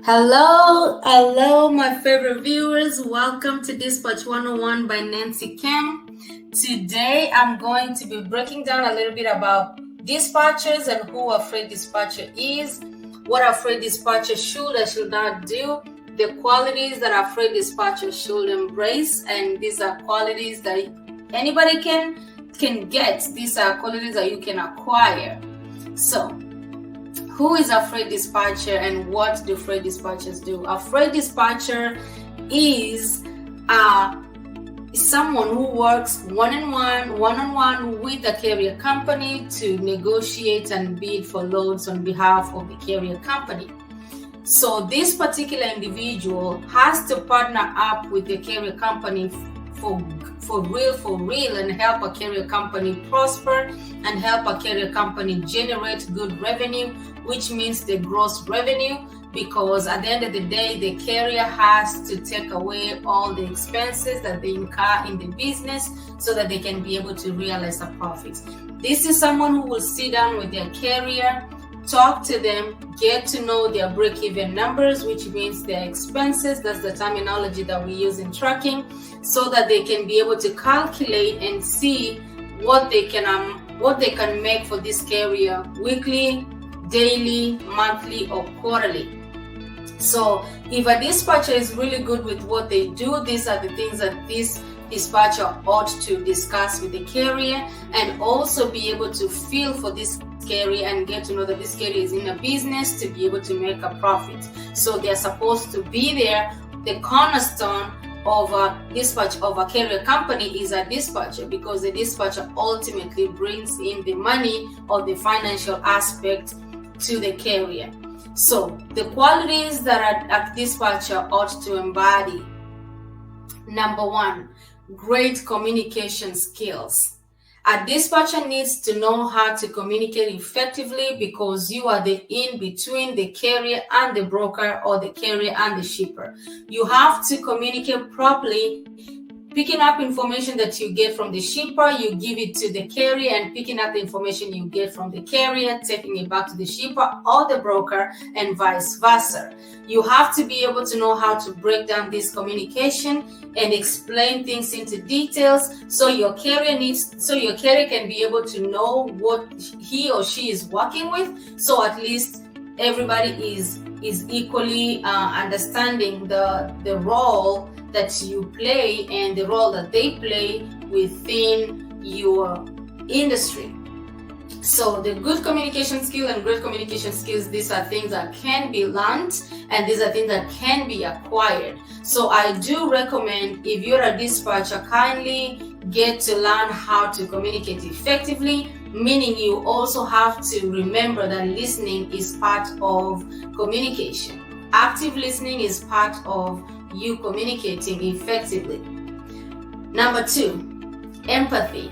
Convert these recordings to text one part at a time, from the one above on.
Hello, my favorite viewers. Welcome to Dispatch 101 by Nancy Kim. Today, I'm going to be breaking down a little bit about dispatchers and who a freight dispatcher is, what a freight dispatcher should or should not do, the qualities that a freight dispatcher should embrace, and these are qualities that anybody can get. These are qualities that you can acquire. So, who is a freight dispatcher and what do freight dispatchers do? A freight dispatcher is someone who works one-on-one with a carrier company to negotiate and bid for loads on behalf of the carrier company. So this particular individual has to partner up with the carrier company for real and help a carrier company prosper and help a carrier company generate good revenue, which means the gross revenue, because at the end of the day, the carrier has to take away all the expenses that they incur in the business so that they can be able to realize a profit. This is someone who will sit down with their carrier, talk to them, get to know their break-even numbers, which means their expenses. That's the terminology that we use in trucking, so that they can be able to calculate and see what they can make for this carrier weekly, daily, monthly, or quarterly. So if a dispatcher is really good with what they do, these are the things that this dispatcher ought to discuss with the carrier, and also be able to feel for this carrier and get to know that this carrier is in a business to be able to make a profit. So they're supposed to be there. The cornerstone of a dispatch of a carrier company is a dispatcher, because the dispatcher ultimately brings in the money or the financial aspect to the carrier. So the qualities that a dispatcher ought to embody: number one, great communication skills. A dispatcher needs to know how to communicate effectively, because you are the in between the carrier and the broker, or the carrier and the shipper. You have to communicate properly, picking up information that you get from the shipper, you give it to the carrier, and picking up the information you get from the carrier, taking it back to the shipper or the broker, and vice versa. You have to be able to know how to break down this communication and explain things into details, so your carrier can be able to know what he or she is working with, so at least everybody is equally understanding the role that you play and the role that they play within your industry. So the good communication skill and great communication skills, these are things that can be learned, and these are things that can be acquired. So I do recommend, if you're a dispatcher, kindly get to learn how to communicate effectively, meaning you also have to remember that listening is part of communication. Active listening is part of you communicating effectively. Number two, empathy.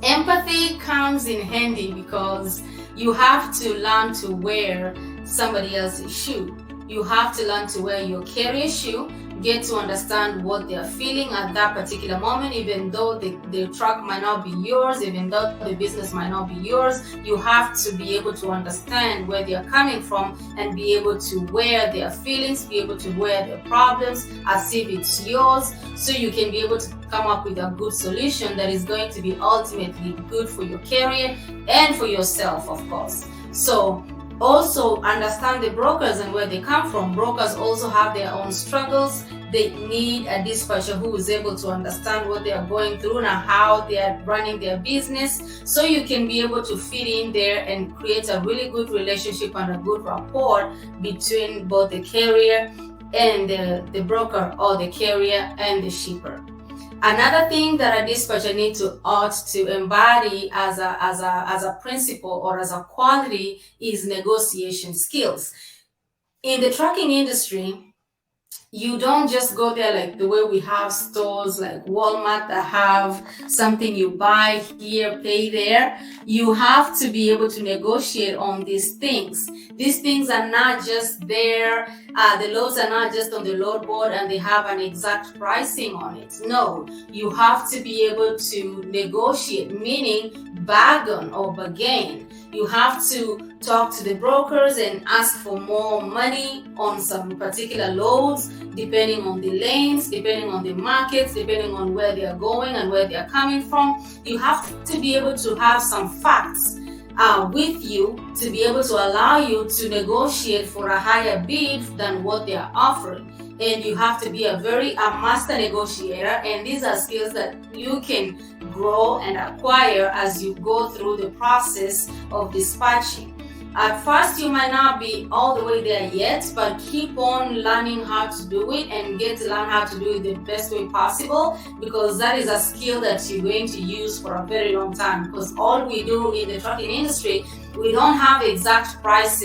Empathy comes in handy because you have to learn to wear somebody else's shoe. You have to learn to wear your carrier's shoe, get to understand what they're feeling at that particular moment, even though the truck might not be yours, even though the business might not be yours. You have to be able to understand where they're coming from and be able to wear their feelings, be able to wear their problems as if it's yours, so you can be able to come up with a good solution that is going to be ultimately good for your carrier and for yourself, of course. So also understand the brokers and where they come from. Brokers also have their own struggles. They need a dispatcher who is able to understand what they are going through and how they are running their business, so you can be able to fit in there and create a really good relationship and a good rapport between both the carrier and the broker, or the carrier and the shipper. Another thing that a dispatcher ought to embody as a principle or as a quality is negotiation skills. In the trucking industry, You don't just go there like the way we have stores like Walmart that have something you buy here, pay there. You have to be able to negotiate on these things. These things are not just there. The loads are not just on the load board and they have an exact pricing on it. No, you have to be able to negotiate, meaning bargain or bargain. You have to talk to the brokers and ask for more money on some particular loads, depending on the lanes, depending on the markets, depending on where they are going and where they are coming from. You have to be able to have some facts with you to be able to allow you to negotiate for a higher bid than what they are offering. And you have to be a master negotiator, and these are skills that you can grow and acquire as you go through the process of dispatching. At first, you might not be all the way there yet, but keep on learning how to do it and get to learn how to do it the best way possible, because that is a skill that you're going to use for a very long time. Because all we do in the trucking industry, we don't have exact price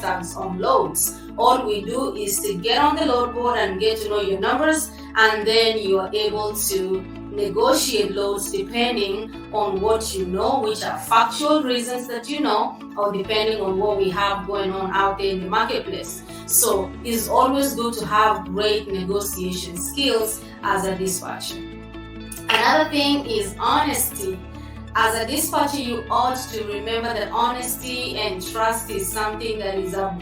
tags on loads. All we do is to get on the load board and get to know your numbers, and then you are able to negotiate loads depending on what you know, which are factual reasons that you know, or depending on what we have going on out there in the marketplace. So it's always good to have great negotiation skills as a dispatcher. Another thing is honesty. As a dispatcher, you ought to remember that honesty and trust is something that is you're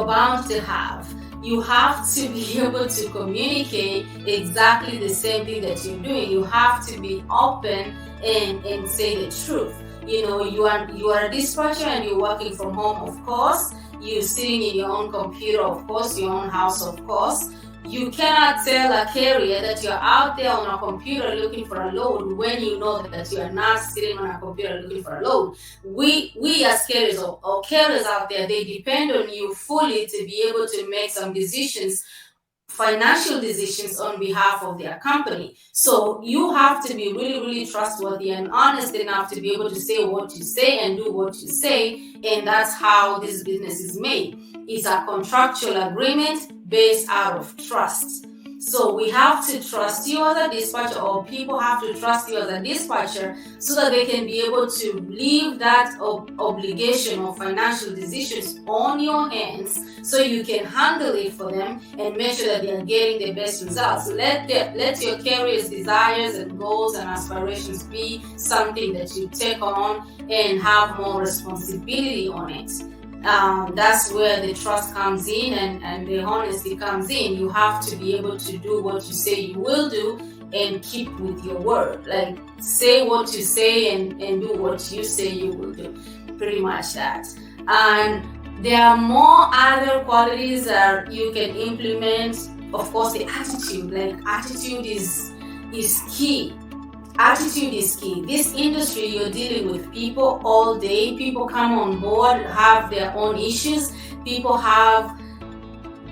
bound to have. You have to be able to communicate exactly the same thing that you're doing. You have to be open and say the truth. You know, you are a dispatcher and you're working from home, of course. You're sitting in your own computer, of course, your own house, of course. You cannot tell a carrier that you're out there on a computer looking for a load when you know that you are not sitting on a computer looking for a load. We as carriers or carriers out there, they depend on you fully to be able to make some decisions, financial decisions on behalf of their company. So you have to be really, really trustworthy and honest enough to be able to say what you say and do what you say. And that's how this business is made. It's a contractual agreement based out of trust. So we have to trust you as a dispatcher, or people have to trust you as a dispatcher, so that they can be able to leave that obligation of financial decisions on your hands, so you can handle it for them and make sure that they are getting the best results. Let your carrier's desires and goals and aspirations be something that you take on and have more responsibility on it. That's where the trust comes in and the honesty comes in. You have to be able to do what you say you will do and keep with your word. Like, say what you say and do what you say you will do. Pretty much that. And there are more other qualities that you can implement. Of course, the attitude. Like, attitude is key. Attitude is key. This industry, you're dealing with people all day. People come on board, have their own issues.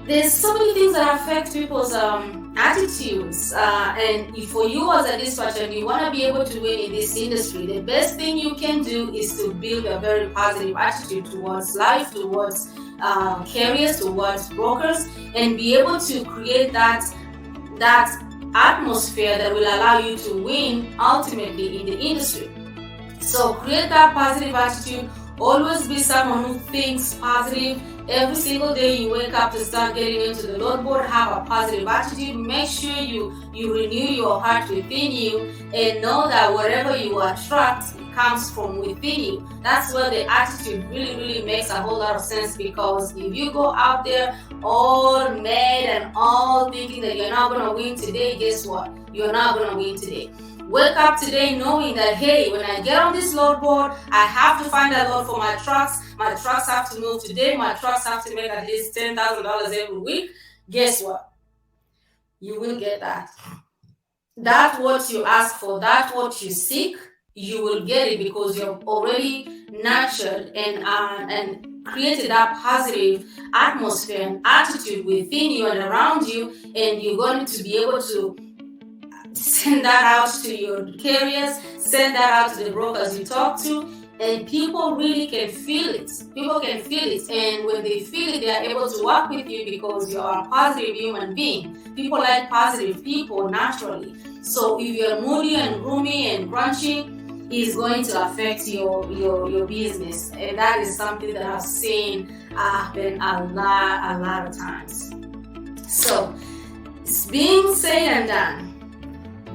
There's so many things that affect people's attitudes. And for you as a dispatcher, and you want to be able to win in this industry, the best thing you can do is to build a very positive attitude towards life, towards carriers, towards brokers, and be able to create that atmosphere that will allow you to win ultimately in the industry. So create that positive attitude. Always be someone who thinks positive. Every single day you wake up to start getting into the load board, have a positive attitude. Make sure you renew your heart within you and know that whatever you attract comes from within you. That's where the attitude really, really makes a whole lot of sense, because if you go out there all mad and all thinking that you're not going to win today, guess what? You're not going to win today. Wake up today knowing that, hey, when I get on this load board, I have to find a load for my trucks. My trucks have to move today. My trucks have to make at least $10,000 every week. Guess what? You will get that. That's what you ask for. That's what you seek. You will get it, because you're already nurtured and created that positive atmosphere and attitude within you and around you, and you're going to be able to send that out to your carriers, send that out to the brokers you talk to, and people really can feel it. People can feel it, and when they feel it, they are able to work with you because you are a positive human being. People like positive people naturally. So if you're moody and gloomy and grunchy, it's going to affect your business, and that is something that I've seen happen a lot of times. So it's being said and done.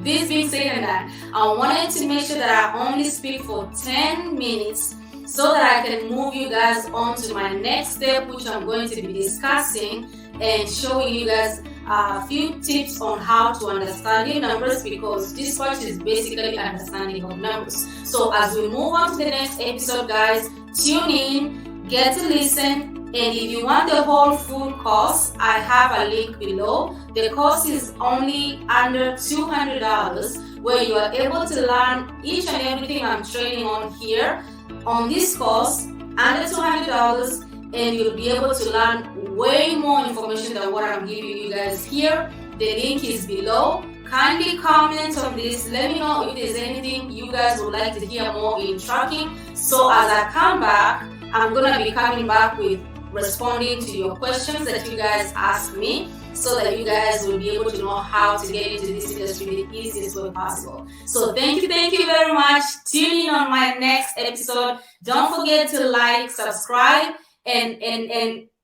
This being said and done, I wanted to make sure that I only speak for 10 minutes so that I can move you guys on to my next step, which I'm going to be discussing and showing you guys a few tips on how to understand your numbers, because this part is basically understanding of numbers. So as we move on to the next episode, guys, tune in, get to listen. And if you want the whole full course, I have a link below. The course is only under $200, where you are able to learn each and everything I'm training on here on this course, under $200, and you'll be able to learn way more information than what I'm giving you guys here. The link is below. Kindly comment on this. Let me know if there's anything you guys would like to hear more in tracking. So as I come back, I'm gonna be coming back with responding to your questions that you guys ask me, so that you guys will be able to know how to get into this industry the easiest way possible. So thank you very much. Tune in on my next episode. Don't forget to like, subscribe, and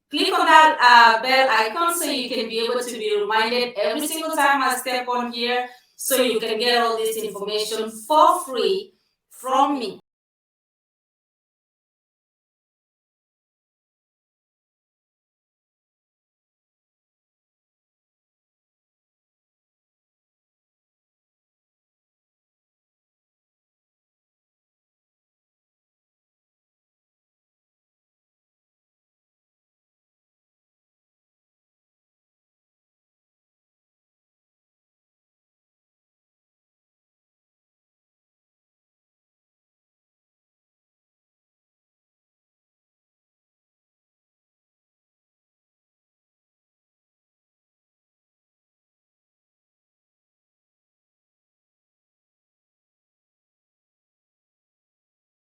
click on that bell icon so you can be able to be reminded every single time I step on here, so you can get all this information for free from me.